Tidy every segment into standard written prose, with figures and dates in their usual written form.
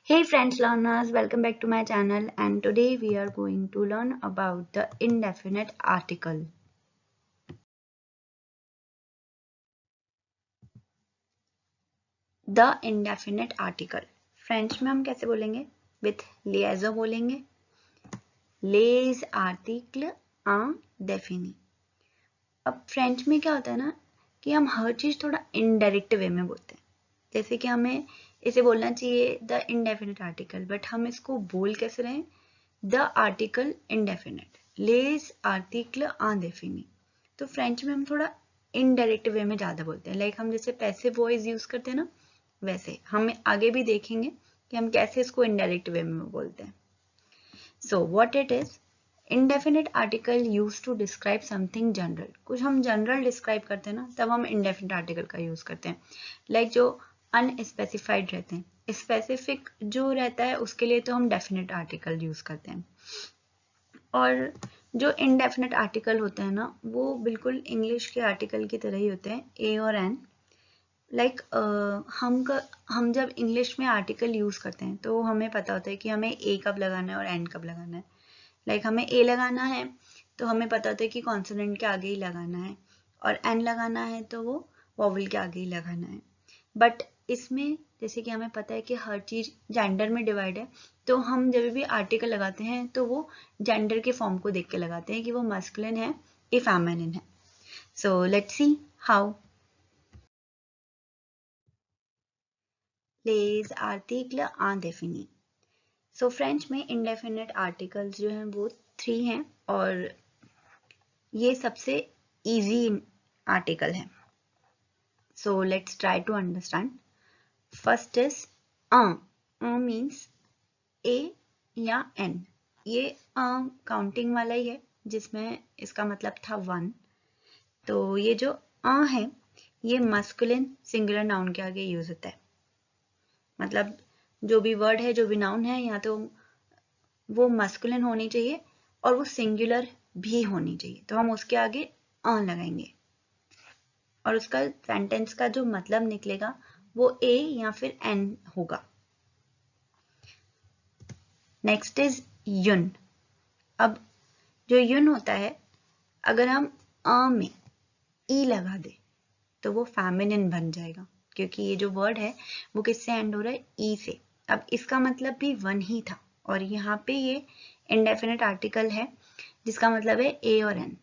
Hey friends learners, welcome back to my channel and today we are going to learn about the indefinite article. The indefinite article. French में हम कैसे बोलेंगे? With liaison बोलेंगे. Les articles indéfinis. अब French में क्या होता है ना कि हम हर चीज थोड़ा इनडायरेक्ट वे में बोलते हैं. जैसे कि हमें इसे बोलना चाहिए द इंडेफिनिट आर्टिकल, बट हम इसको बोल कैसे रहे हैं? द आर्टिकल इंडेफिनिट, लेस आर्टिकल इंडेफिनी. तो फ्रेंच में हम थोड़ा इनडायरेक्ट वे में ज्यादा बोलते हैं. लाइक हम जैसे पैसिव वॉइस यूज करते हैं ना, वैसे हम आगे भी देखेंगे कि हम कैसे इसको इनडायरेक्ट वे में बोलते हैं. So what it is? Indefinite article use to describe something general. कुछ हम जनरल डिस्क्राइब करते हैं ना, तब हम इंडेफिनिट आर्टिकल का यूज करते हैं. लाइक जो अनस्पेसिफाइड रहते हैं, स्पेसिफिक जो रहता है उसके लिए तो हम डेफिनेट आर्टिकल यूज करते हैं. और जो इनडेफिनेट आर्टिकल होते हैं ना, वो बिल्कुल इंग्लिश के आर्टिकल की तरह ही होते हैं, ए और एन. लाइक हम जब इंग्लिश में आर्टिकल यूज करते हैं तो हमें पता होता है कि हमें ए कब लगाना है और एन कब लगाना है. लाइक हमें ए लगाना है तो हमें पता होता है कि कॉन्सोनेंट के आगे ही लगाना है, और एन लगाना है तो वो वॉवल के आगे ही लगाना है. बट इसमें जैसे कि हमें पता है कि हर चीज जेंडर में डिवाइड है, तो हम जब भी आर्टिकल लगाते हैं तो वो जेंडर के फॉर्म को देख के लगाते हैं कि वो मस्कुलिन है या फेमिनिन है. So let's see how. लेस आर्टिकल इंडेफिनी. सो फ्रेंच में इंडेफिनिट आर्टिकल्स जो हैं वो 3 हैं, और ये सबसे इजी आर्टिकल है. So let's try to understand. First is means a या एन. ये काउंटिंग वाला ही है, जिसमें इसका मतलब था 1. तो ये जो है ये मस्कुलिन सिंगुलर नाउन के आगे यूज होता है. मतलब जो भी वर्ड है, जो भी नाउन है, या तो वो मस्कुलिन होनी चाहिए और वो सिंगुलर भी होनी चाहिए, तो हम उसके आगे लगाएंगे और उसका सेंटेंस का जो मतलब निकलेगा वो ए या फिर एन होगा. नेक्स्ट इज युन. अब जो युन होता है, अगर हम में ई लगा दे तो वो फेमिनिन बन जाएगा, क्योंकि ये जो वर्ड है वो किससे एंड हो रहा है? ई से. अब इसका मतलब भी 1 ही था, और यहाँ पे ये इंडेफिनिट आर्टिकल है जिसका मतलब है ए और एन.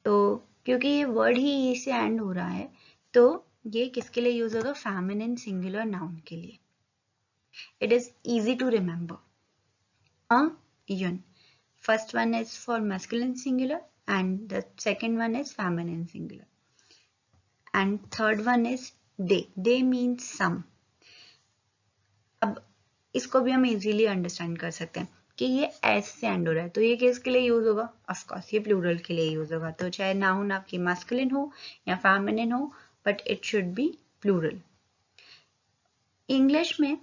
तो क्योंकि ये वर्ड ही ई से एंड हो रहा है, तो ये किसके लिए यूज होगा? फेमिनिन सिंगुलर नाउन के लिए. It is easy to remember. Yun. First one is for masculine singular and the second one is feminine singular. And third one is they. They means some. अब इसको भी हम easily understand कर सकते हैं कि ये एस से एंड हो रहा है, तो ये किसके लिए यूज होगा? ऑफ कोर्स ये प्लूरल के लिए यूज होगा. तो चाहे नाउन आपकी masculine हो या feminine हो, but it should be plural. English में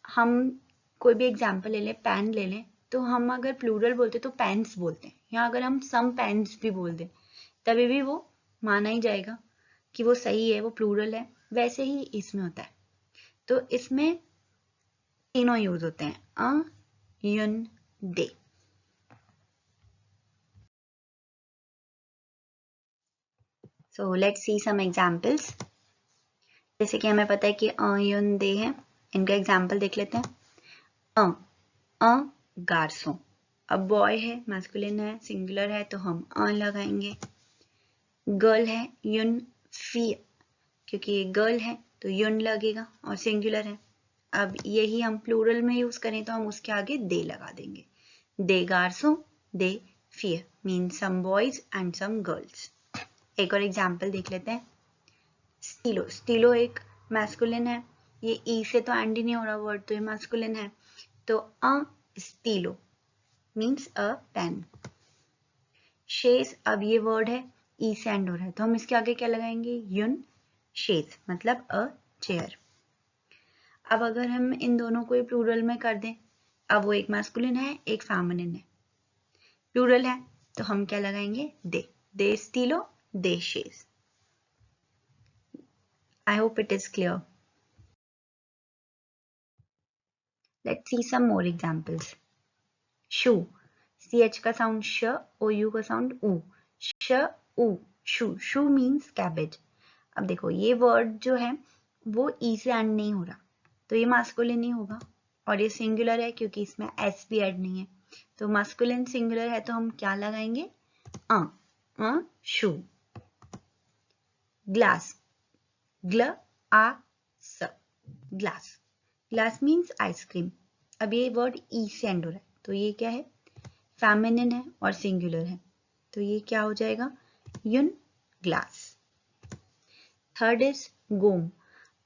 हम कोई भी एग्जाम्पल ले लें, पेन ले लें, तो हम अगर प्लूरल बोलते तो पेन्स बोलते हैं, या अगर हम सम पेन्स भी बोल दें तभी भी वो माना ही जाएगा कि वो सही है, वो प्लूरल है. वैसे ही इसमें होता है. तो इसमें तीनों यूज होते हैं, युन, दे. सो लेट्स सी सम एग्जाम्पल्स. जैसे कि हमें पता है कि युन, दे है, इनका एग्जाम्पल देख लेते हैं. गार्सों. अब बॉय है, मैस्कुलिन है, सिंगुलर है, तो हम लगाएंगे. गर्ल है, युन फी, क्योंकि ये गर्ल है तो युन लगेगा और सिंगुलर है. अब यही हम प्लूरल में यूज करें तो हम उसके आगे दे लगा देंगे. दे गार्सों, दे फियर mean some boys and some girls. एक और एग्जाम्पल देख लेते हैं. स्टीलो. स्टीलो एक मैस्कुलिन है, ये ई से तो एंड ही नहीं हो रहा वर्ड, तो ये मैस्कुलिन है, तो स्टीलो मीन्स अ पेन. शेज. अब ये वर्ड है, ई से एंड हो रहा है, तो हम इसके आगे क्या लगाएंगे? युन. शेज मतलब अ चेयर. अब अगर हम इन दोनों को प्लूरल में कर दें, अब वो एक मैस्कुलिन है, एक फेमिनिन है, प्लूरल है, तो हम क्या लगाएंगे? दे. दे स्टीलो, दे शेज. I hope it is clear. Let's see some more examples. Shoe. CH का साउंड श, OU का साउंड ऊ. श, ऊ, शू. शू मीन्स कैबेज. अब देखो ये वर्ड जो है वो ई से एंड नहीं हो रहा, तो ये मास्कुलिन नहीं होगा. और ये सिंगुलर है क्योंकि इसमें एस भी ऐड नहीं है. तो मास्कुलिन सिंगुलर है तो हम क्या लगाएंगे? शू. ग्लास. ग्ल आ स. ग्लास. Glass means ice cream. अब ये वर्ड ई से एंड हो रहा है, तो ये क्या है? फेमिनिन है और सिंगुलर है, तो ये क्या हो जाएगा? यून ग्लास. थर्ड इज गोम.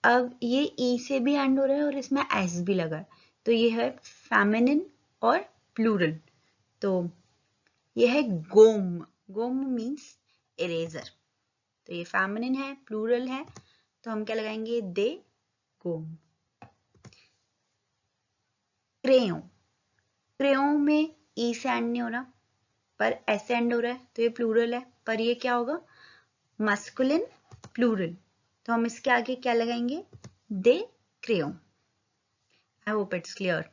अब ये ई से भी एंड हो रहा है और इसमें एस भी लगा है, तो ये है फेमिनिन और प्लूरल, तो ये है गोम. गोम मीन्स इरेजर. तो ये फेमिनिन है, प्लूरल है, तो हम क्या लगाएंगे? दे गोम. क्रेयों. क्रेयों में ई से एंड नहीं हो रहा पर एस एंड हो रहा है, तो ये प्लूरल है, पर ये क्या होगा? मस्कुलिन प्लूरल, तो हम इसके आगे क्या लगाएंगे? दे क्रेयों. I hope it's clear.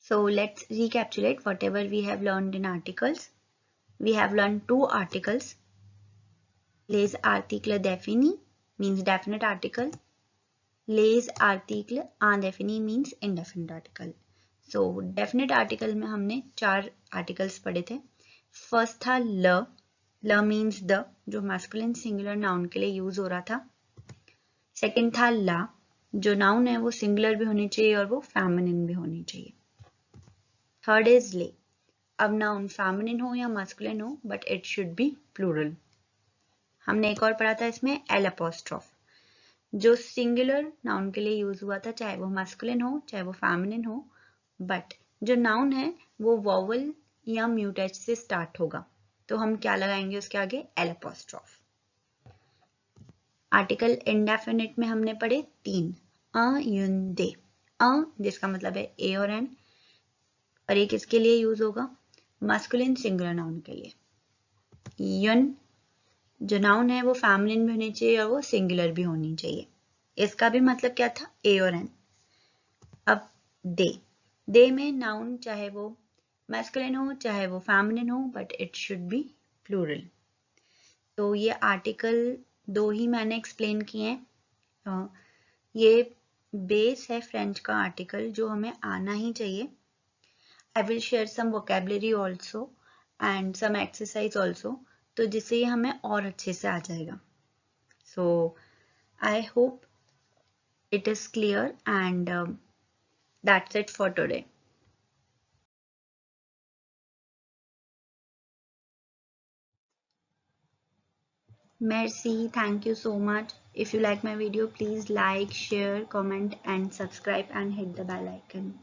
So let's recapitulate whatever we have learned in articles. We have learned two articles. Les articles définis means definite article. Les articles indéfinis means indefinite article. So definite article में हमने 4 articles पढ़े थे. First था ल. ल means the, जो masculine singular noun के लिए यूज हो रहा था. Second था ला, जो noun है वो singular भी होनी चाहिए और वो feminine भी होनी चाहिए. Third is ले. अब नाउन फेमिनिन हो या मास्कुलिन हो, but it should be plural. हमने एक और पढ़ा था इसमें एल अपोस्ट्रोफ, जो सिंगुलर नाउन के लिए यूज हुआ था, चाहे वो मास्कुलिन हो चाहे वो फेमिनिन हो, बट जो नाउन है वो वोवल या म्यूट एच से स्टार्ट होगा, तो हम क्या लगाएंगे उसके आगे? L apostrophe. आर्टिकल इंडेफिनिट में हमने पढ़े 3. अ, युन, दे. अ जिसका मतलब है ए और एन, और ये किसके लिए यूज होगा? मास्कुलिन सिंगुलर नाउन के लिए. यन जो नाउन है वो फेमिनिन भी होनी चाहिए और वो सिंगुलर भी होनी चाहिए. इसका भी मतलब क्या था? ए और एन. अब दे. दे में नाउन चाहे वो मैस्कुलिन हो चाहे वो फेमिनिन हो, but it should be plural. तो ये आर्टिकल 2 ही मैंने एक्सप्लेन किए हैं. ये बेस है फ्रेंच का आर्टिकल जो हमें आना ही चाहिए. I will share some vocabulary also and some exercise also, तो जिससे ये हमें और अच्छे से आ जाएगा. So I hope it is clear and that's it for today. Merci, thank you so much. If you like my video, please like, share, comment and subscribe and hit the bell icon.